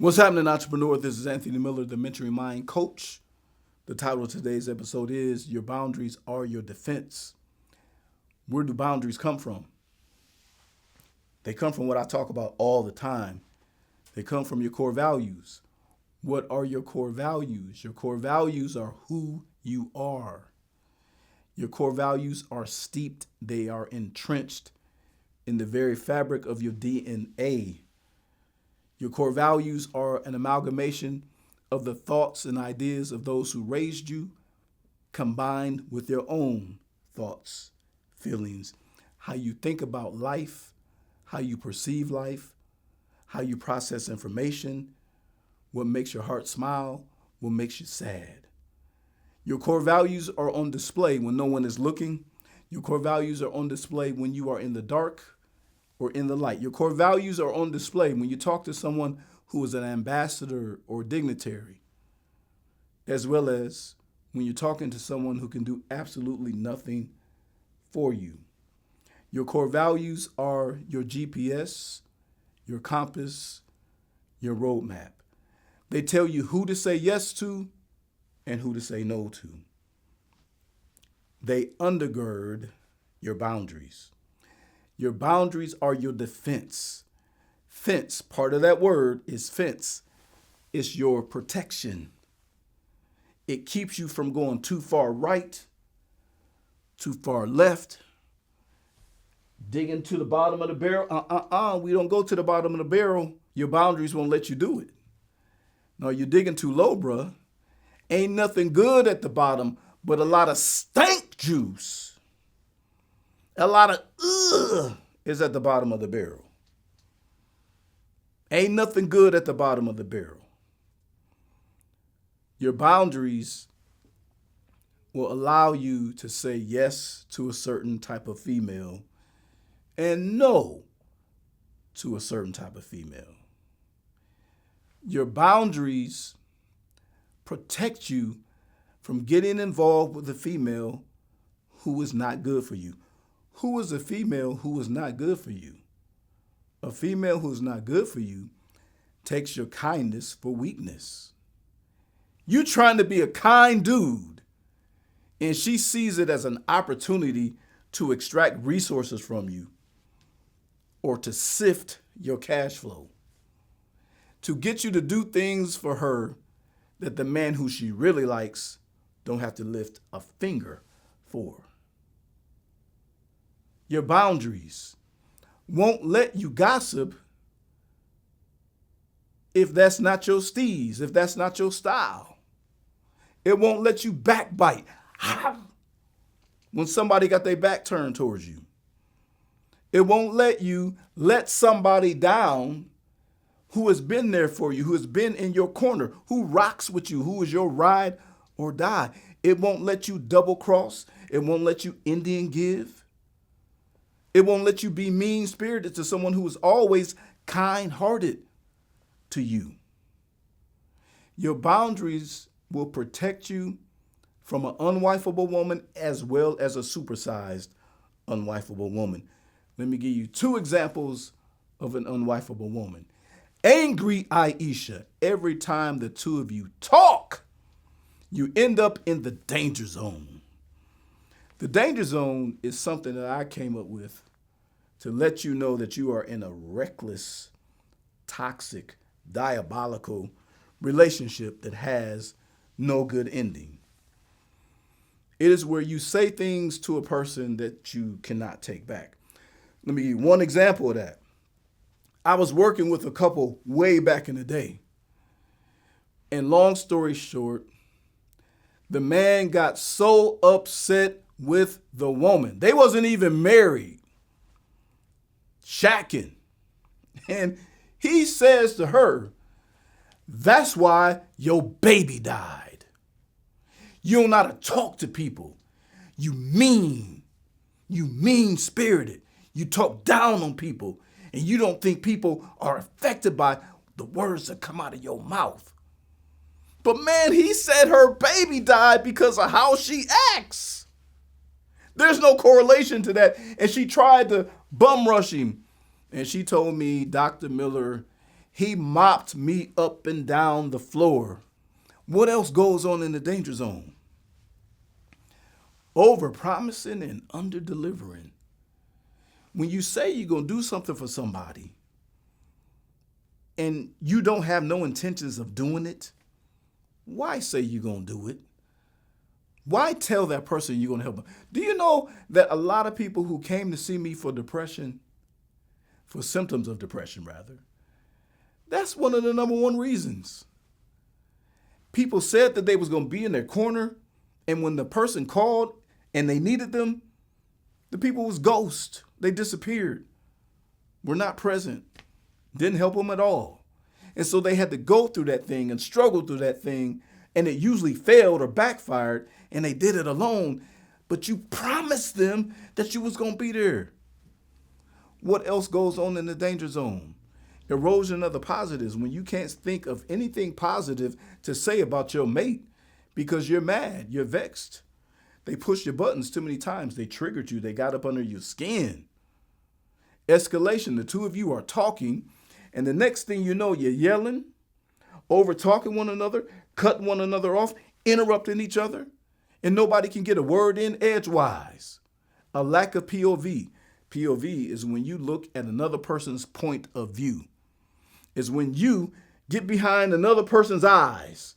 What's happening, entrepreneur? This is Anthony Miller, the Mentoring Mind Coach. The title of today's episode is Your Boundaries Are Your Defense. Where do boundaries come from? They come from what I talk about all the time. They come from your core values. What are your core values? Your core values are who you are. Your core values are steeped, they are entrenched in the very fabric of your DNA. Your core values are an amalgamation of the thoughts and ideas of those who raised you, combined with your own thoughts, feelings, how you think about life, how you perceive life, how you process information, what makes your heart smile, what makes you sad. Your core values are on display when no one is looking. Your core values are on display when you are in the dark or in the light. Your core values are on display when you talk to someone who is an ambassador or dignitary, as well as when you're talking to someone who can do absolutely nothing for you. Your core values are your GPS, your compass, your roadmap. They tell you who to say yes to and who to say no to. They undergird your boundaries. Your boundaries are your defense. Fence, part of that word is fence. It's your protection. It keeps you from going too far right, too far left, digging to the bottom of the barrel. We don't go to the bottom of the barrel. Your boundaries won't let you do it. No, you're digging too low, bruh. Ain't nothing good at the bottom, but a lot of stank juice. A lot of is at the bottom of the barrel. Ain't nothing good at the bottom of the barrel. Your boundaries will allow you to say yes to a certain type of female and no to a certain type of female. Your boundaries protect you from getting involved with a female who is not good for you. Who is a female who is not good for you? A female who is not good for you takes your kindness for weakness. You trying to be a kind dude, and she sees it as an opportunity to extract resources from you or to sift your cash flow, to get you to do things for her that the man who she really likes don't have to lift a finger for. Your boundaries won't let you gossip if that's not your steez, if that's not your style. It won't let you backbite when somebody got their back turned towards you. It won't let you let somebody down who has been there for you, who has been in your corner, who rocks with you, who is your ride or die. It won't let you double cross. It won't let you Indian give. It won't let you be mean-spirited to someone who is always kind-hearted to you. Your boundaries will protect you from an unwifeable woman as well as a supersized unwifeable woman. Let me give you two examples of an unwifeable woman. Angry Aisha. Every time the two of you talk, you end up in the danger zone. The danger zone is something that I came up with to let you know that you are in a reckless, toxic, diabolical relationship that has no good ending. It is where you say things to a person that you cannot take back. Let me give you one example of that. I was working with a couple way back in the day. And long story short, the man got so upset with the woman. They wasn't even married, shacking. And he says to her, "That's why your baby died. You don't know how to talk to people. You mean-spirited. You talk down on people, and you don't think people are affected by the words that come out of your mouth." But man, he said her baby died because of how she acts. There's no correlation to that. And she tried to bum rush him. And she told me, "Dr. Miller, He mopped me up and down the floor. What else goes on in the danger zone? Over promising and under delivering. When you say you're going to do something for somebody and you don't have no intentions of doing it, why say you're going to do it? Why tell that person you're going to help them? Do you know that a lot of people who came to see me for depression, for symptoms of depression rather, that's one of the number one reasons. People said that they was going to be in their corner, and when the person called and they needed them, the people was ghost. They disappeared, were not present, didn't help them at all. And so they had to go through that thing and struggle through that thing, and it usually failed or backfired, and they did it alone, but you promised them that you was going to be there. What else goes on in the danger zone? Erosion of the positives, when you can't think of anything positive to say about your mate because you're mad, you're vexed. They pushed your buttons too many times. They triggered you. They got up under your skin. Escalation, the two of you are talking, and the next thing you know, you're yelling, over talking one another, cutting one another off, interrupting each other, and nobody can get a word in edgewise. A lack of POV. POV is when you look at another person's point of view. Is when you get behind another person's eyes,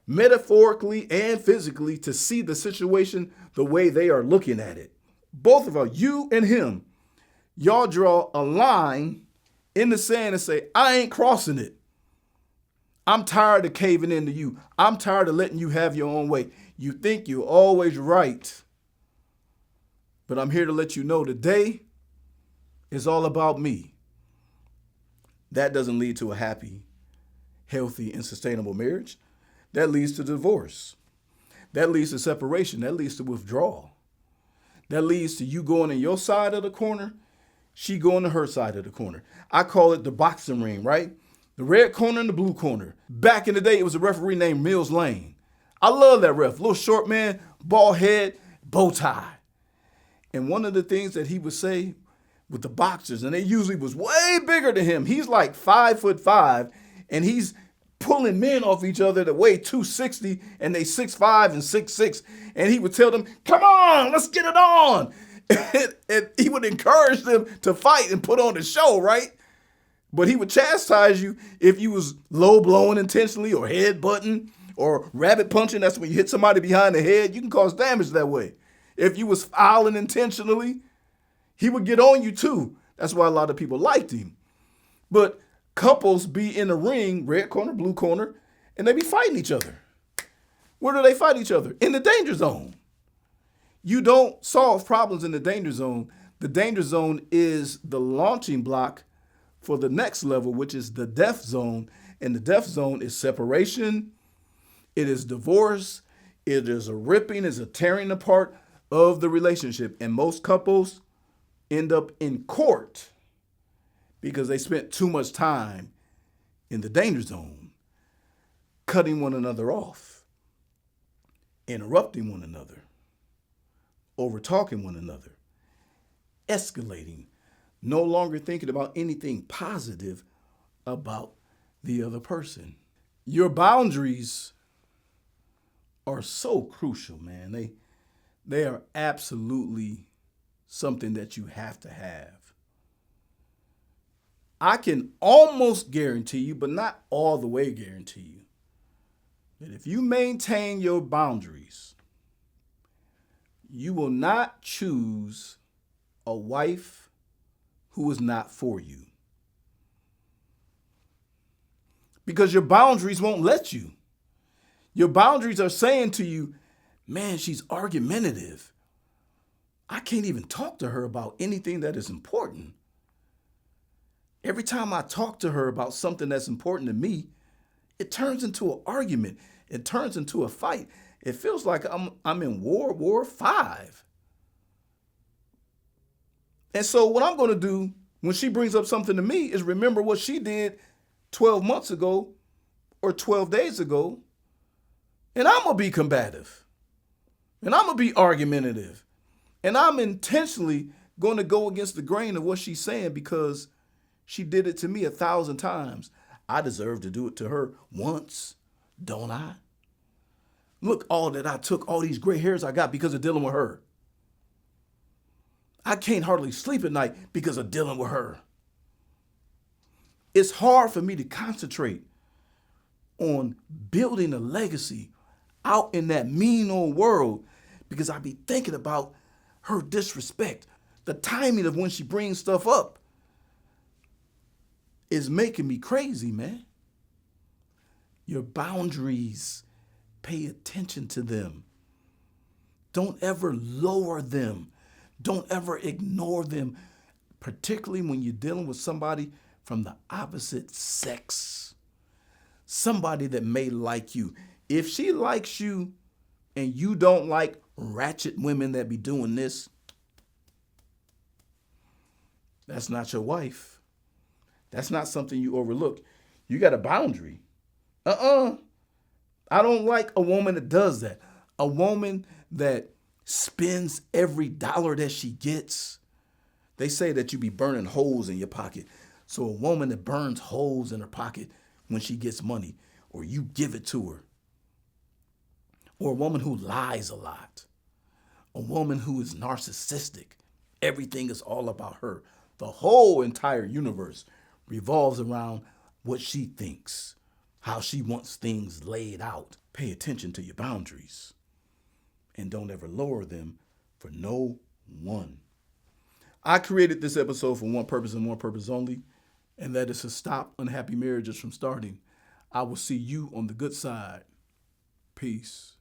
metaphorically and physically, to see the situation the way they are looking at it. Both of you and him, y'all draw a line in the sand and say, I ain't crossing it. I'm tired of caving into you. I'm tired of letting you have your own way. You think you're always right. But I'm here to let you know today is all about me. That doesn't lead to a happy, healthy, and sustainable marriage. That leads to divorce. That leads to separation. That leads to withdrawal. That leads to you going in your side of the corner, she going to her side of the corner. I call it the boxing ring, right? The red corner and the blue corner. Back in the day, it was a referee named Mills Lane. I love that ref. Little short man, bald head, bow tie. And one of the things that he would say with the boxers, and they usually was way bigger than him. He's like 5'5", and he's pulling men off each other that weigh 260, and they 6'5" and 6'6", and he would tell them, come on, let's get it on. And he would encourage them to fight and put on the show, right? But he would chastise you if you was low blowing intentionally or head butting or rabbit punching. That's when you hit somebody behind the head. You can cause damage that way. If you was fouling intentionally, he would get on you too. That's why a lot of people liked him. But couples be in the ring, red corner, blue corner, and they be fighting each other. Where do they fight each other? In the danger zone. You don't solve problems in the danger zone. The danger zone is the launching block for the next level, which is the death zone. And the death zone is separation. It is divorce. It is a ripping, it's a tearing apart of the relationship. And most couples end up in court because they spent too much time in the danger zone, cutting one another off, interrupting one another, over talking one another, escalating, no longer thinking about anything positive about the other person. Your boundaries are so crucial, man. They are absolutely something that you have to have. I can almost guarantee you, but not all the way guarantee you, that if you maintain your boundaries, you will not choose a wife who is not for you. Because your boundaries won't let you. Your boundaries are saying to you, man, she's argumentative. I can't even talk to her about anything that is important. Every time I talk to her about something that's important to me, it turns into an argument. It turns into a fight. It feels like I'm in World War V. And so what I'm going to do when she brings up something to me is remember what she did 12 months ago or 12 days ago. And I'm going to be combative. And I'm going to be argumentative. And I'm intentionally going to go against the grain of what she's saying because she did it to me 1,000 times. I deserve to do it to her once, don't I? Look, all that I took, all these gray hairs I got because of dealing with her. I can't hardly sleep at night because of dealing with her. It's hard for me to concentrate on building a legacy out in that mean old world because I be thinking about her disrespect. The timing of when she brings stuff up is making me crazy, man. Your boundaries, pay attention to them. Don't ever lower them. Don't ever ignore them, particularly when you're dealing with somebody from the opposite sex. Somebody that may like you. If she likes you and you don't like ratchet women that be doing this, that's not your wife. That's not something you overlook. You got a boundary. I don't like a woman that does that. A woman that spends every dollar that she gets. They say that you be burning holes in your pocket. So a woman that burns holes in her pocket when she gets money, or you give it to her. Or a woman who lies a lot. A woman who is narcissistic. Everything is all about her. The whole entire universe revolves around what she thinks, how she wants things laid out. Pay attention to your boundaries and don't ever lower them for no one. I created this episode for one purpose and one purpose only, and that is to stop unhappy marriages from starting. I will see you on the good side. Peace.